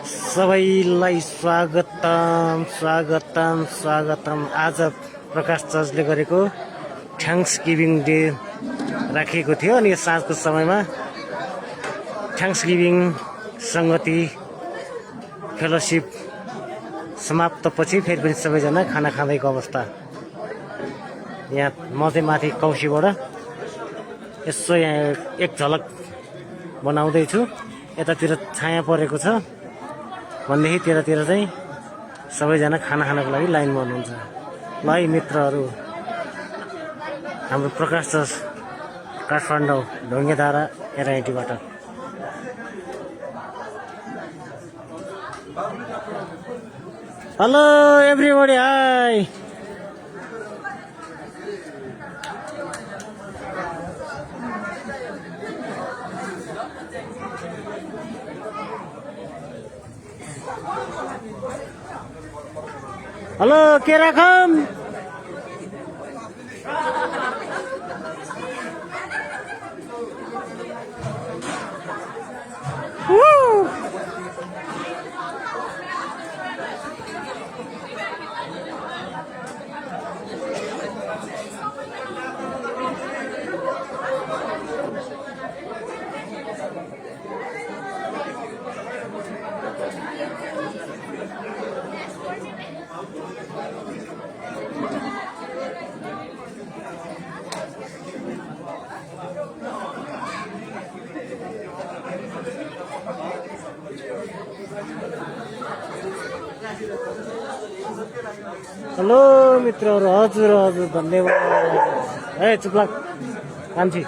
सबैलाई स्वागतम स्वागतम स्वागतम। आज प्रकाश चर्चले गरेको थ्याङ्क्स गिभिङ डे राखिएको थियो अनि साँझको समयमा थ्याङ्क्स गिभिङ सङ्गति फेलोसिप समाप्तपछि फेरि पनि सबैजना खाना खाँदैको अवस्था। यहाँ म चाहिँ माथि कौशीबाट यसो यहाँ एक झलक बनाउँदैछु। यतातिर छाया परेको छ भनेदेखि त्यतातिर चाहिँ सबैजना खाना खानको लागि लाइनमा हुनुहुन्छ। ल है मित्रहरू, हाम्रो प्रकाश चर्च काठमाडौँ ढुङ्गेधारा एराइटीबाट हेलो एभ्रीबडी, हाई। हेलो के राखम? हेलो मित्रहरू, हजुर हजुर धन्यवाद। ए चुप्लाक कान्छी।